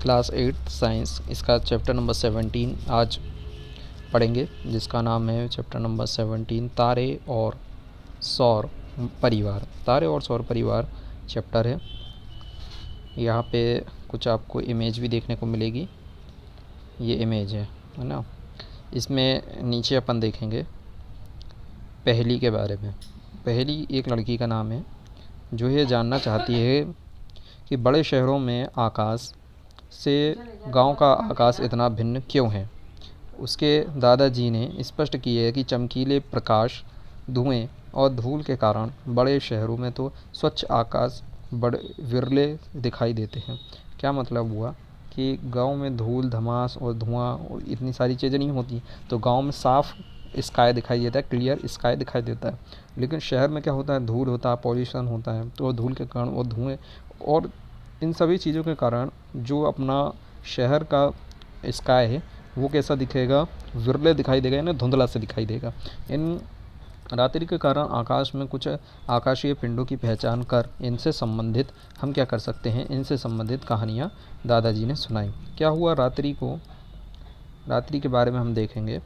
Class 8 science, इसका chapter number 17 आज पढ़ेंगे, जिसका नाम है चैप्टर नंबर 17 तारे और सौर परिवार। तारे और सौर परिवार चैप्टर है। यहाँ पे कुछ आपको इमेज भी देखने को मिलेगी। ये इमेज है ना। इसमें नीचे अपन देखेंगे पहेली के बारे में। पहेली एक लड़की का नाम है जो ये जानना चाहती है कि बड़े शहरों में आकाश से गांव का आकाश इतना भिन्न क्यों है। उसके दादाजी ने स्पष्ट किया है कि चमकीले प्रकाश, धुएं और धूल के कारण बड़े शहरों में तो स्वच्छ आकाश बड़े विरले दिखाई देते हैं। क्या मतलब हुआ कि गांव में धूल धमास और धुआं और इतनी सारी चीज़ें नहीं होती, तो गांव में साफ़ स्काई दिखाई देता है, क्लियर स्काई दिखाई देता है। लेकिन शहर में क्या होता है, धूल होता है, पॉल्यूशन होता है, तो धूल के कारण और धुएँ और इन सभी चीज़ों के कारण जो अपना शहर का स्काई है वो कैसा दिखेगा, विरले दिखाई देगा, यानी धुंधला से दिखाई देगा। इन रात्रि के कारण आकाश में कुछ आकाशीय पिंडों की पहचान कर इनसे संबंधित हम क्या कर सकते हैं, इनसे संबंधित कहानियाँ दादाजी ने सुनाई। क्या हुआ, रात्रि के बारे में हम देखेंगे।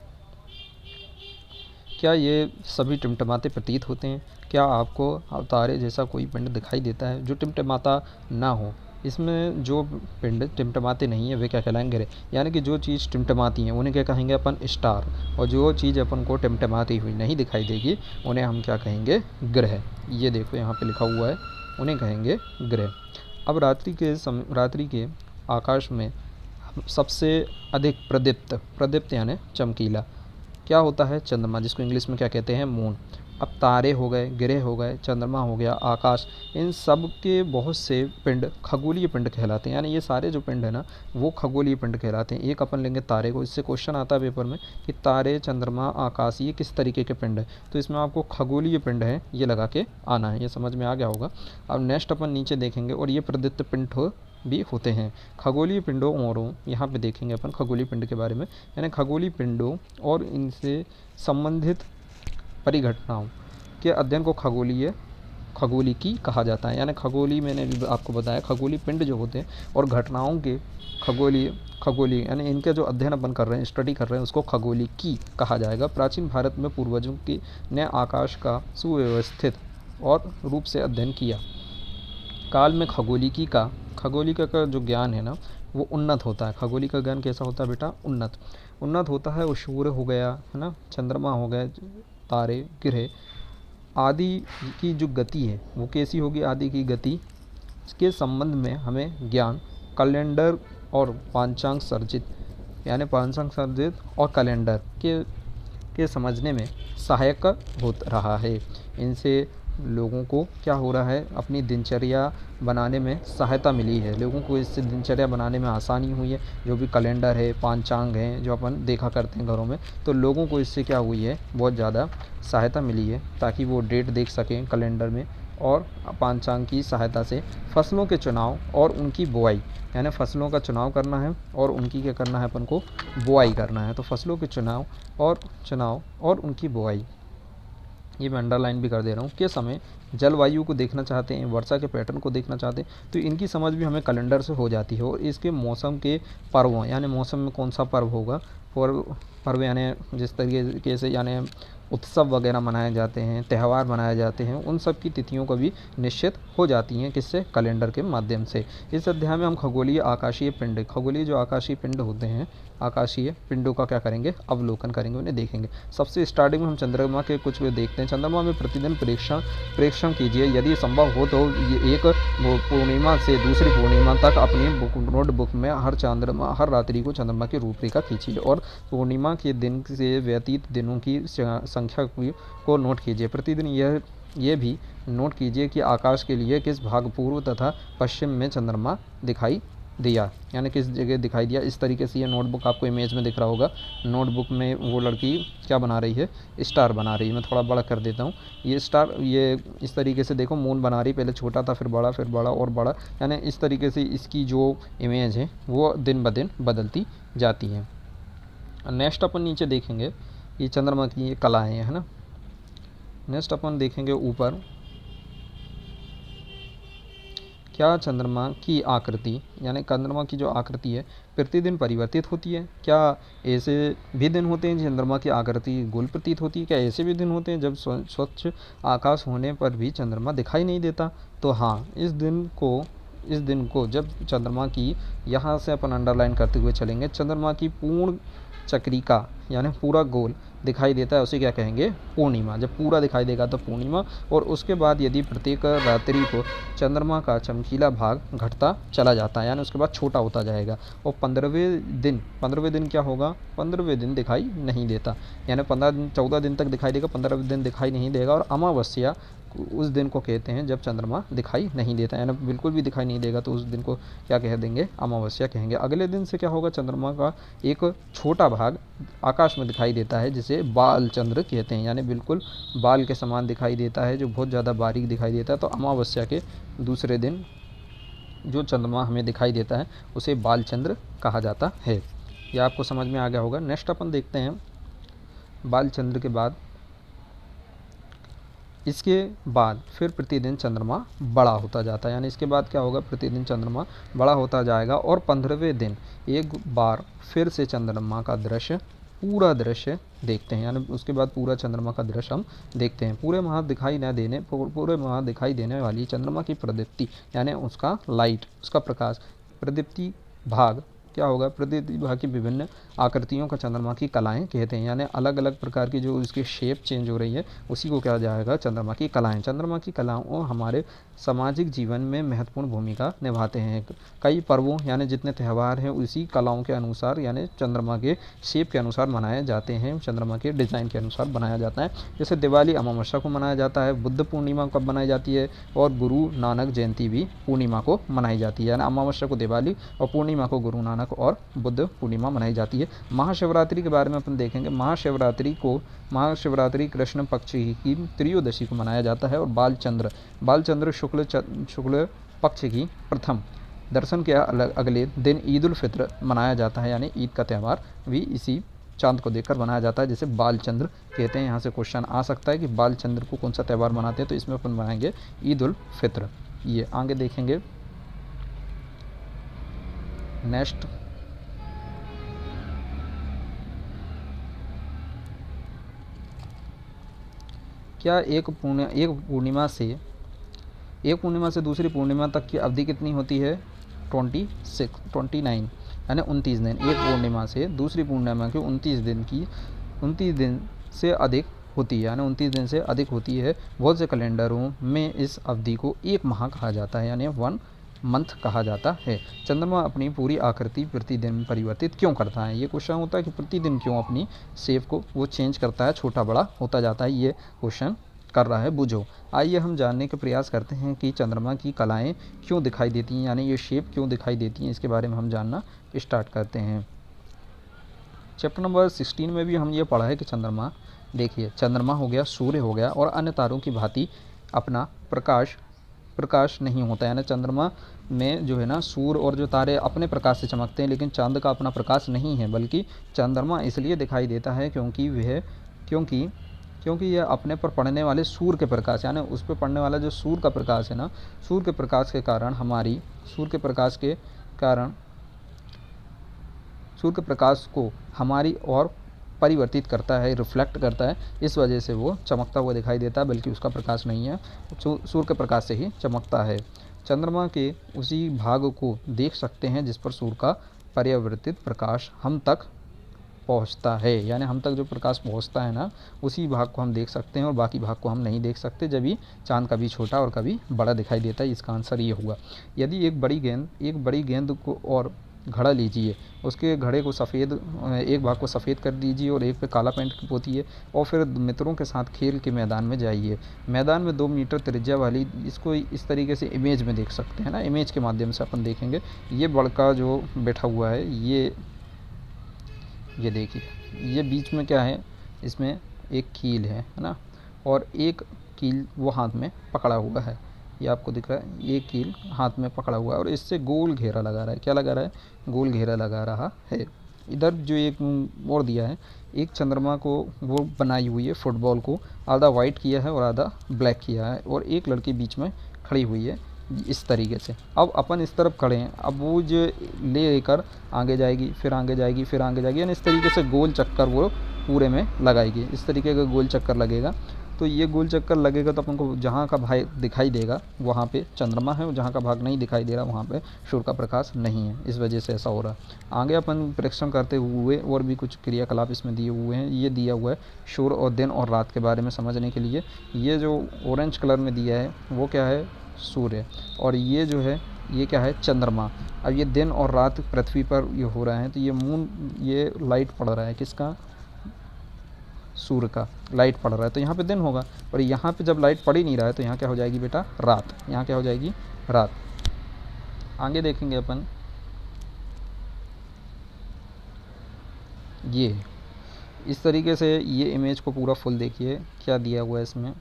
क्या ये सभी टिमटिमाते प्रतीत होते हैं? क्या आपको तारे जैसा कोई पिंड दिखाई देता है जो टिमटिमाता ना हो? इसमें जो पिंड टिमटिमाते नहीं है वे क्या कहलाएंगे? यानी कि जो चीज़ टिमटिमाती हैं उन्हें क्या कहेंगे अपन? स्टार। और जो चीज़ अपन को टिमटिमाती हुई नहीं दिखाई देगी उन्हें हम क्या कहेंगे? ग्रह। ये देखो यहाँ पे लिखा हुआ है, उन्हें कहेंगे ग्रह। अब रात्रि के आकाश में सबसे अधिक प्रदीप्त यानी चमकीला क्या होता है? चंद्रमा, जिसको इंग्लिश में क्या कहते हैं? मून। अब तारे हो गए, ग्रह हो गए, चंद्रमा हो गया, आकाश, इन सब के बहुत से पिंड खगोलीय पिंड कहलाते हैं। यानी ये सारे जो पिंड है ना वो खगोलीय पिंड कहलाते हैं। एक अपन लेंगे तारे को, इससे क्वेश्चन आता है पेपर में कि तारे, चंद्रमा, आकाश ये किस तरीके के पिंड है, तो इसमें आपको खगोलीय पिंड है ये लगा के आना है। ये समझ में आ गया होगा। अब नेक्स्ट अपन नीचे देखेंगे और ये प्रदीप्त पिंड भी होते हैं। खगोलीय पिंडों और यहाँ पे देखेंगे अपन खगोलीय पिंड के बारे में, यानी खगोलीय पिंडों और इनसे संबंधित परिघटनाओं के अध्ययन को खगोलिकी कहा जाता है। यानी खगोली, मैंने आपको बताया खगोलीय पिंड जो होते हैं और घटनाओं के खगोलीय यानी इनके जो अध्ययन अपन कर रहे हैं, स्टडी कर रहे हैं, उसको खगोलिकी कहा जाएगा। प्राचीन भारत में पूर्वजों की ने आकाश का सुव्यवस्थित और रूप से अध्ययन किया। काल में खगोलिकी का जो ज्ञान है ना वो उन्नत होता है। खगोली का ज्ञान कैसा होता है बेटा? उन्नत होता है। वो सूर्य हो गया है ना, चंद्रमा हो गए, तारे, ग्रह आदि की जो गति है वो कैसी होगी? आदि की गति के संबंध में हमें ज्ञान कैलेंडर और पांचांग सर्जित और कैलेंडर के समझने में सहायक हो रहा है। इनसे लोगों को क्या हो रहा है, अपनी दिनचर्या बनाने में सहायता मिली है। लोगों को इससे दिनचर्या बनाने में आसानी हुई है। जो भी कैलेंडर है, पांचांग है जो अपन देखा करते हैं घरों में, तो लोगों को इससे क्या हुई है, बहुत ज़्यादा सहायता मिली है ताकि वो डेट देख सकें कैलेंडर में। और पांचांग की सहायता से फसलों के चुनाव और उनकी बुआई, यानी फसलों का चुनाव करना है और उनकी क्या करना है, अपन को बुआई करना है। तो फसलों के चुनाव और उनकी बुआई, ये मैं अंडरलाइन भी कर दे रहा हूँ। के समय जलवायु को देखना चाहते हैं, वर्षा के पैटर्न को देखना चाहते हैं, तो इनकी समझ भी हमें कैलेंडर से हो जाती है। और इसके मौसम के पर्वों, यानी मौसम में कौन सा पर्व होगा, पर्व यानी जिस तरीके से यानी उत्सव वगैरह मनाए जाते हैं, त्यौहार मनाए जाते हैं, उन सब की तिथियों को भी निश्चित हो जाती हैं। किससे? कैलेंडर के माध्यम से। इस अध्याय में हम खगोलीय जो आकाशीय पिंड होते हैं, आकाशीय पिंडों का क्या करेंगे? अवलोकन करेंगे, उन्हें देखेंगे। सबसे स्टार्टिंग में हम चंद्रमा के कुछ देखते हैं। चंद्रमा में प्रतिदिन प्रेक्षण कीजिए। यदि संभव हो तो ये एक पूर्णिमा से दूसरी पूर्णिमा तक अपनी नोटबुक में हर रात्रि को चंद्रमा की रूपरेखा खींचिए और पूर्णिमा के दिन से व्यतीत दिनों की संख्या को नोट कीजिए। प्रतिदिन ये भी नोट कीजिए कि आकाश के लिए किस भाग पूर्व तथा पश्चिम में चंद्रमा दिखाई दिया, यानी किस जगह दिखाई दिया। इस तरीके से ये नोटबुक आपको इमेज में दिख रहा होगा। नोटबुक में वो लड़की क्या बना रही है? स्टार बना रही है। मैं थोड़ा बड़ा कर देता हूँ। ये स्टार, ये इस तरीके से देखो, मून बना रही, पहले छोटा था, फिर बड़ा और बड़ा, यानी इस तरीके से इसकी जो इमेज है वो दिन ब दिन बदलती जाती है। नेक्स्ट अपन नीचे देखेंगे, ये चंद्रमा की ये कलाएँ है ना। नेक्स्ट अपन देखेंगे ऊपर क्या चंद्रमा की आकृति यानी चंद्रमा की जो आकृति है प्रतिदिन परिवर्तित होती है? क्या ऐसे भी दिन होते हैं चंद्रमा की आकृति गोल प्रतीत होती है? क्या ऐसे भी दिन होते हैं जब स्वच्छ आकाश होने पर भी चंद्रमा दिखाई नहीं देता? तो हाँ, इस दिन को जब चंद्रमा की, यहाँ से अपन अंडरलाइन करते हुए चलेंगे, चंद्रमा की पूर्ण चक्रिका यानी पूरा गोल दिखाई देता है, उसे क्या कहेंगे? पूर्णिमा। जब पूरा दिखाई देगा तो पूर्णिमा। और उसके बाद यदि प्रत्येक रात्रि को चंद्रमा का चमकीला भाग घटता चला जाता है, यानी उसके बाद छोटा होता जाएगा, और 15वें दिन क्या होगा? 15वें दिन दिखाई नहीं देता, यानी 14 दिन तक दिखाई देगा, 15वें दिन दिखाई नहीं देगा। और अमावस्या उस दिन को कहते हैं जब चंद्रमा दिखाई नहीं देता, यानी बिल्कुल भी दिखाई नहीं देगा, तो उस दिन को क्या कह देंगे? अमावस्या कहेंगे। अगले दिन से क्या होगा? चंद्रमा का एक छोटा भाग आकाश में दिखाई देता है, जिसे बाल चंद्र कहते हैं, यानी बिल्कुल बाल के समान दिखाई देता है, जो बहुत ज़्यादा बारीक दिखाई देता है। तो अमावस्या के दूसरे दिन जो चंद्रमा हमें दिखाई देता है उसे बाल चंद्र कहा जाता है। यह आपको समझ में आ गया होगा। नेक्स्ट अपन देखते हैं बाल चंद्र के बाद, इसके बाद फिर प्रतिदिन चंद्रमा बड़ा होता जाता है, यानी इसके बाद क्या होगा? प्रतिदिन चंद्रमा बड़ा होता जाएगा, और 15वें दिन एक बार फिर से चंद्रमा का दृश्य, पूरा दृश्य देखते हैं, यानी उसके बाद पूरा चंद्रमा का दृश्य हम देखते हैं। पूरे माह दिखाई देने वाली चंद्रमा की प्रदीप्ति यानी उसका लाइट, उसका प्रकाश, प्रदीप्ति भाग क्या होगा? प्रदीप्ति भाग की विभिन्न आकृतियों का चंद्रमा की कलाएं कहते हैं, यानी अलग अलग प्रकार की जो उसकी शेप चेंज हो रही है उसी को क्या जाएगा? चंद्रमा की कलाएं। चंद्रमा की कलाओं हमारे सामाजिक जीवन में महत्वपूर्ण भूमिका निभाते हैं। कई पर्वों यानी जितने त्यौहार हैं उसी कलाओं के अनुसार, यानी चंद्रमा के शेप के अनुसार मनाए जाते हैं, चंद्रमा के डिज़ाइन के अनुसार बनाया जाता है। जैसे दिवाली अमावस्या को मनाया जाता है, बुद्ध पूर्णिमा कब मनाई जाती है, और गुरु नानक जयंती भी पूर्णिमा को मनाई जाती है, यानी अमावस्या को दिवाली और पूर्णिमा को गुरु नानक और बुद्ध पूर्णिमा मनाई जाती है। महाशिवरात्रि के बारे में अपन देखेंगे। महाशिवरात्रि कृष्ण पक्ष की त्रयोदशी को मनाया जाता है, और बालचंद्र शुक्ल पक्ष की प्रथम दर्शन के अगले दिन ईद उल फित्र मनाया जाता है, यानी ईद का त्यौहार भी इसी चांद को देखकर मनाया जाता है, जिसे बालचंद्र कहते हैं। यहाँ से क्वेश्चन आ सकता है कि बालचंद्र को कौन सा त्यौहार मनाते हैं, तो इसमें अपन मनाएंगे ईद उल फित्र। ये आगे देखेंगे। नेक्स्ट क्या एक पूर्णिमा से दूसरी पूर्णिमा तक की अवधि कितनी होती है? 29 यानी 29 दिन। एक पूर्णिमा से दूसरी पूर्णिमा की 29 दिन से अधिक होती है, यानी 29 दिन से अधिक होती है। बहुत से कैलेंडरों में इस अवधि को एक माह कहा जाता है, यानी 1 मंथ कहा जाता है। चंद्रमा अपनी पूरी आकृति प्रतिदिन परिवर्तित क्यों करता है? ये क्वेश्चन होता है कि प्रतिदिन क्यों अपनी शेप को वो चेंज करता है, छोटा बड़ा होता जाता है, ये क्वेश्चन कर रहा है बुझो। आइए हम जानने का प्रयास करते हैं कि चंद्रमा की कलाएं क्यों दिखाई देती हैं, यानी ये शेप क्यों दिखाई देती हैं, इसके बारे में हम जानना स्टार्ट करते हैं। चैप्टर नंबर 16 में भी हम ये पढ़ा है कि चंद्रमा, देखिए चंद्रमा हो गया, सूर्य हो गया, और अन्य तारों की भांति अपना प्रकाश नहीं होता है, यानी चंद्रमा में जो है ना सूर्य और जो तारे अपने प्रकाश से चमकते हैं, लेकिन चांद का अपना प्रकाश नहीं है, बल्कि चंद्रमा इसलिए दिखाई देता है क्योंकि यह अपने पर पड़ने वाले सूर्य के प्रकाश, यानी उस पर पड़ने वाला जो सूर्य का प्रकाश है ना, सूर्य के प्रकाश को हमारी ओर परिवर्तित करता है, रिफ्लेक्ट करता है, इस वजह से वो चमकता हुआ दिखाई देता है, बल्कि उसका प्रकाश नहीं है, सूर्य के प्रकाश से ही चमकता है। चंद्रमा के उसी भाग को देख सकते हैं जिस पर सूर्य का परावर्तित प्रकाश हम तक पहुंचता है, यानी हम तक जो प्रकाश पहुंचता है ना, उसी भाग को हम देख सकते हैं, और बाकी भाग को हम नहीं देख सकते। जब भी चांद कभी छोटा और कभी बड़ा दिखाई देता है, इसका आंसर ये होगा। यदि एक बड़ी गेंद को और घड़ा लीजिए, उसके घड़े को एक भाग को सफ़ेद कर दीजिए और एक पे काला पेंट पोतिए, और फिर मित्रों के साथ खेल के मैदान में जाइए। मैदान में 2 मीटर त्रिज्या वाली, इसको इस तरीके से इमेज में देख सकते हैं ना, इमेज के माध्यम से अपन देखेंगे। ये लड़का जो बैठा हुआ है, ये देखिए, ये बीच में क्या है, इसमें एक कील है ना, और एक कील वो हाथ में पकड़ा हुआ है, ये आपको दिख रहा है, ये कील हाथ में पकड़ा हुआ है, और इससे गोल घेरा लगा रहा है। क्या लगा रहा है? गोल घेरा लगा रहा है। इधर जो एक और दिया है, एक चंद्रमा को वो बनाई हुई है, फुटबॉल को आधा वाइट किया है और आधा ब्लैक किया है, और एक लड़की बीच में खड़ी हुई है। इस तरीके से। अब अपन इस तरफ खड़े हैं, अब वो जो लेकर आगे जाएगी, फिर आगे जाएगी, फिर आगे जाएगी, यानी इस तरीके से गोल चक्कर वो पूरे में लगाएगी। इस तरीके का गोल चक्कर लगेगा। तो ये गोल चक्कर लगेगा तो अपन को जहाँ का भाग दिखाई देगा वहाँ पे चंद्रमा है, और जहाँ का भाग नहीं दिखाई दे रहा वहाँ पे सूर्य का प्रकाश नहीं है। इस वजह से ऐसा हो रहा है। आगे अपन प्रेक्षण करते हुए और भी कुछ क्रियाकलाप इसमें दिए हुए हैं। ये दिया हुआ है सूर्य और दिन और रात के बारे में समझने के लिए। ये जो ऑरेंज कलर में दिया है वो क्या है, सूर्य, और ये जो है ये क्या है, चंद्रमा। अब ये दिन और रात पृथ्वी पर ये हो रहा है, तो ये मून, ये लाइट पड़ रहा है किसका, सूर्य का लाइट पड़ रहा है, तो यहाँ पे दिन होगा। और यहाँ पे जब लाइट पड़ ही नहीं रहा है तो यहाँ क्या हो जाएगी बेटा, रात। यहाँ क्या हो जाएगी, रात। आगे देखेंगे अपन, ये इस तरीके से ये इमेज को पूरा फुल देखिए क्या दिया हुआ है इसमें।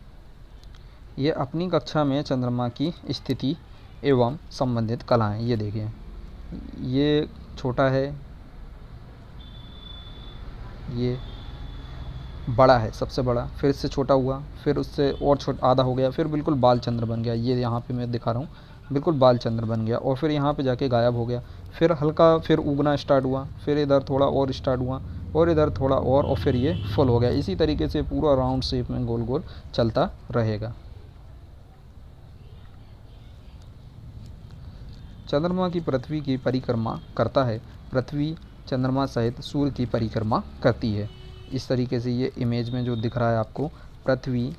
ये अपनी कक्षा में चंद्रमा की स्थिति एवं संबंधित कलाएं, ये देखिए, ये छोटा है, ये बड़ा है, सबसे बड़ा, फिर इससे छोटा हुआ, फिर उससे और छोटा आधा हो गया, फिर बिल्कुल बाल चंद्र बन गया। ये यहाँ पे मैं दिखा रहा हूँ, बिल्कुल बाल चंद्र बन गया, और फिर यहाँ पे जाके गायब हो गया। फिर हल्का फिर उगना स्टार्ट हुआ, फिर इधर थोड़ा और स्टार्ट हुआ, और इधर थोड़ा और फिर ये फुल हो गया। इसी तरीके से पूरा राउंड शेप में गोल गोल चलता रहेगा। चंद्रमा की पृथ्वी की परिक्रमा करता है, पृथ्वी चंद्रमा सहित सूर्य की परिक्रमा करती है। इस तरीके से ये इमेज में जो दिख रहा है आपको, पृथ्वी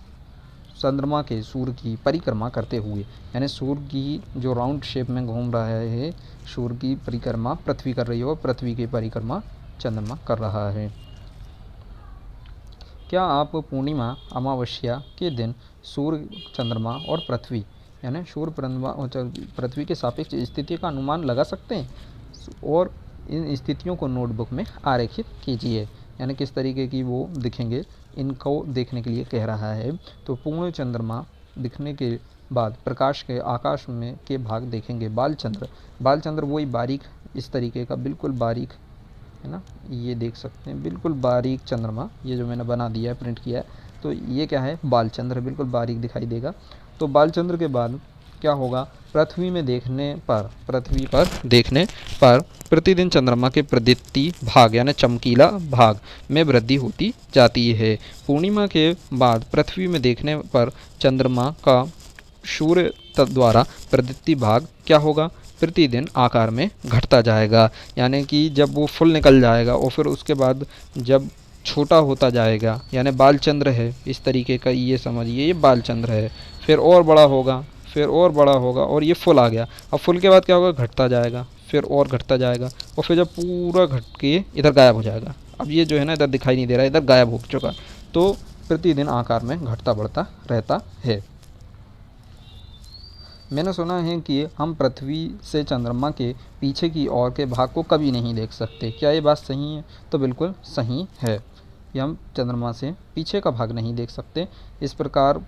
चंद्रमा के सूर्य की परिक्रमा करते हुए, यानी सूर्य की जो राउंड शेप में घूम रहा है, सूर्य की परिक्रमा पृथ्वी कर रही है और पृथ्वी की परिक्रमा चंद्रमा कर रहा है। क्या आप पूर्णिमा अमावस्या के दिन सूर्य, चंद्रमा और पृथ्वी, यानी सूर्य, पृथ्वी के सापेक्ष स्थिति का अनुमान लगा सकते हैं, और इन स्थितियों को नोटबुक में आरेखित कीजिए, यानी किस तरीके की वो दिखेंगे, इनको देखने के लिए कह रहा है। तो पूर्ण चंद्रमा दिखने के बाद प्रकाश के आकाश में के भाग देखेंगे। बालचंद्र, बालचंद्र वही बारीक, इस तरीके का बिल्कुल बारीक है ना, ये देख सकते हैं बिल्कुल बारीक चंद्रमा, ये जो मैंने बना दिया है, प्रिंट किया है, तो ये क्या है, बालचंद्र, बिल्कुल बारीक दिखाई देगा। तो बालचंद्र के बाद क्या होगा, पृथ्वी पर देखने पर प्रतिदिन चंद्रमा के प्रदीप्ति भाग यानी चमकीला भाग में वृद्धि होती जाती है। पूर्णिमा के बाद पृथ्वी में देखने पर चंद्रमा का सूर्य द्वारा प्रदीप्ति भाग क्या होगा, प्रतिदिन आकार में घटता जाएगा, यानी कि जब वो फुल निकल जाएगा और फिर उसके बाद जब छोटा होता जाएगा, यानी बालचंद्र है, इस तरीके का ये समझिए, ये बालचंद्र है, फिर और बड़ा होगा, फिर और बड़ा होगा, और ये फुल आ गया। अब फुल के बाद क्या होगा, घटता जाएगा, फिर और घटता जाएगा, और फिर जब पूरा घट के इधर गायब हो जाएगा। अब ये जो है ना, इधर दिखाई नहीं दे रहा है, इधर गायब हो चुका, तो प्रतिदिन आकार में घटता बढ़ता रहता है। मैंने सुना है कि हम पृथ्वी से चंद्रमा के पीछे की ओर के भाग को कभी नहीं देख सकते, क्या ये बात सही है? तो बिल्कुल सही है, कि हम चंद्रमा से पीछे का भाग नहीं देख सकते। इस प्रकार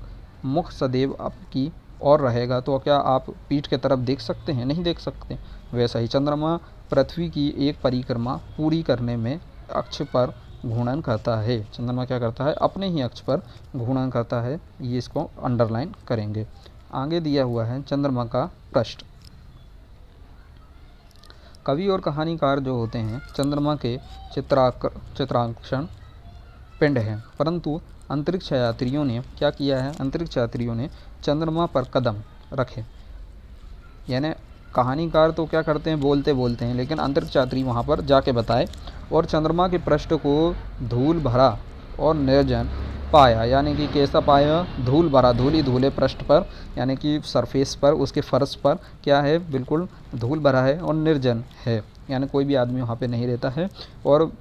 मुख सदैव आपकी ओर रहेगा, तो क्या आप पीठ के तरफ देख सकते हैं? नहीं देख सकते। वैसा ही चंद्रमा पृथ्वी की एक परिक्रमा पूरी करने में अक्ष पर घूर्णन करता है। चंद्रमा क्या करता है, अपने ही अक्ष पर घूर्णन करता है, ये इसको अंडरलाइन करेंगे। आगे दिया हुआ है चंद्रमा का पृष्ठ। कवि और कहानीकार जो होते हैं चंद्रमा के चित्रांकन पिंड हैं, परंतु अंतरिक्ष यात्रियों ने क्या किया है, अंतरिक्ष यात्रियों ने चंद्रमा पर कदम रखे, यानी कहानीकार तो क्या करते हैं, बोलते बोलते हैं, लेकिन अंतरिक्ष यात्री वहाँ पर जाके बताए, और चंद्रमा के पृष्ठ को धूल भरा और निर्जन पाया, यानी कि कैसा पाया, धूल भरा, धूली धूले पृष्ठ पर, यानी कि सरफेस पर, उसके फर्श पर क्या है, बिल्कुल धूल भरा है और निर्जन है, यानी कोई भी आदमी वहाँ पे नहीं रहता है। और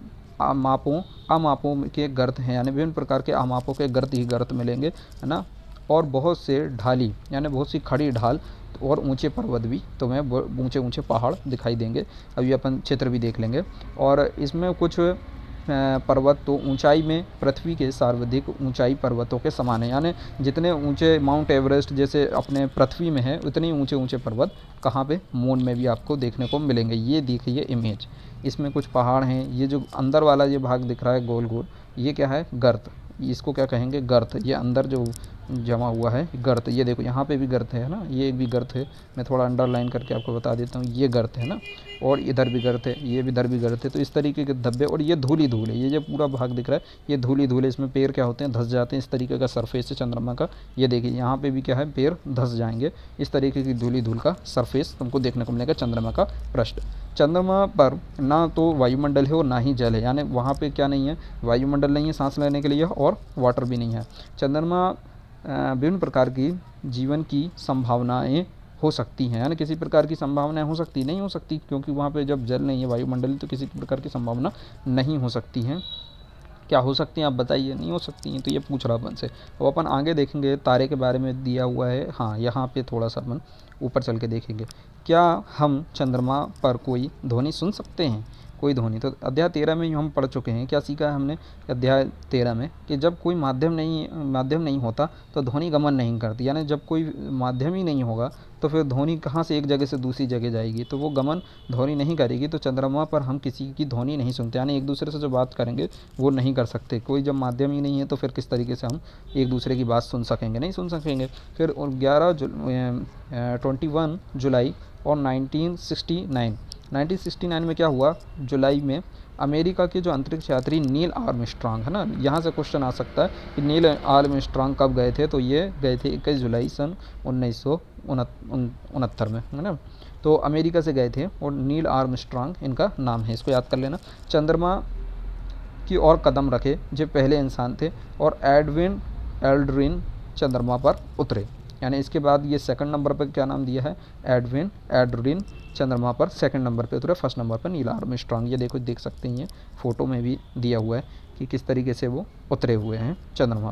अमापों के गर्त हैं, यानी विभिन्न प्रकार के अमापों के गर्त ही गर्त मिलेंगे, है ना, और बहुत से ढाली, यानी बहुत सी खड़ी ढाल और ऊंचे पर्वत भी तुम्हें, ऊंचे ऊंचे पहाड़ दिखाई देंगे। अभी अपन चित्र भी देख लेंगे। और इसमें कुछ पर्वत तो ऊंचाई में पृथ्वी के सर्वाधिक ऊंचाई पर्वतों के समान है, यानी जितने ऊंचे माउंट एवरेस्ट जैसे अपने पृथ्वी में है, उतने ऊंचे ऊंचे पर्वत कहाँ पे, मून में भी आपको देखने को मिलेंगे। ये देखिए इमेज, इसमें कुछ पहाड़ हैं, ये जो अंदर वाला ये भाग दिख रहा है गोल गोल, ये क्या है, गर्त, इसको क्या कहेंगे, गर्त। ये अंदर जो जमा हुआ है गर्त। ये देखो यहाँ पे भी गर्त है ना, ये भी गर्त है, मैं थोड़ा अंडरलाइन करके आपको बता देता हूँ, ये गर्त है ना, और इधर भी गर्त है, ये भी इधर भी गर्त है। तो इस तरीके के धब्बे, और ये धूल ही धूल है, ये जो पूरा भाग दिख रहा है ये धूल ही धूल है, इसमें पैर क्या होते हैं, धंस जाते हैं। इस तरीके का सरफेस है चंद्रमा का। ये देखिए यहाँ पे भी क्या है, पैर धंस जाएंगे। इस तरीके की धूल ही धूल का सरफेस तुमको देखने को मिलेगा चंद्रमा का पृष्ठ। चंद्रमा पर ना तो वायुमंडल है और ना ही जल है, यानी वहाँ पे क्या नहीं है, वायुमंडल नहीं है सांस लेने के लिए, और वाटर भी नहीं है। चंद्रमा विभिन्न प्रकार की जीवन की संभावनाएं हो सकती हैं, यानी किसी प्रकार की संभावनाएं हो सकती नहीं हो सकती, क्योंकि वहाँ पे जब जल नहीं है, वायुमंडल, तो किसी प्रकार की संभावना नहीं हो सकती हैं। क्या हो सकती हैं आप बताइए, नहीं हो सकती हैं। तो ये पूछ रहा अपन से। अब अपन आगे देखेंगे, तारे के बारे में दिया हुआ है। हाँ, यहाँ पे थोड़ा सा अपन ऊपर चल के देखेंगे। क्या हम चंद्रमा पर कोई ध्वनि सुन सकते हैं, कोई ध्वनि? तो अध्याय 13 में हम पढ़ चुके हैं। क्या सीखा है हमने अध्याय 13 में, कि जब कोई माध्यम नहीं होता तो ध्वनि गमन नहीं करती, यानी जब कोई माध्यम ही नहीं होगा तो फिर ध्वनि कहाँ से एक जगह से दूसरी जगह जाएगी, तो वो गमन ध्वनि नहीं करेगी। तो चंद्रमा पर हम किसी की ध्वनि नहीं सुनते, यानी एक दूसरे से जो बात करेंगे वो नहीं कर सकते। कोई जब माध्यम ही नहीं है तो फिर किस तरीके से हम एक दूसरे की बात सुन सकेंगे, नहीं सुन सकेंगे। फिर 21 जुलाई और 1969 में क्या हुआ, जुलाई में अमेरिका के जो अंतरिक्ष यात्री नील आर्मस्ट्रांग है ना, यहाँ से क्वेश्चन आ सकता है कि नील आर्मस्ट्रांग कब गए थे, तो ये गए थे 21 जुलाई सन 1969 में, है ना। तो अमेरिका से गए थे, और नील आर्मस्ट्रांग इनका नाम है, इसको याद कर लेना। चंद्रमा की ओर कदम रखे जो पहले इंसान थे, और एडविन एल्ड्रिन चंद्रमा पर उतरे, यानी इसके बाद ये सेकंड नंबर पर क्या नाम दिया है, एडविन एल्ड्रिन चंद्रमा पर सेकंड नंबर पे उतरे। फर्स्ट नंबर पर नील आर्मस्ट्रांग, ये देखो देख सकते हैं, फोटो में भी दिया हुआ है कि किस तरीके से वो उतरे हुए हैं चंद्रमा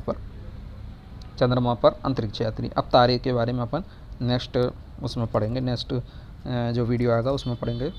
पर अंतरिक्ष यात्री। अब तारे के बारे में अपन नेक्स्ट उसमें पढ़ेंगे, नेक्स्ट जो वीडियो आएगा उसमें पढ़ेंगे।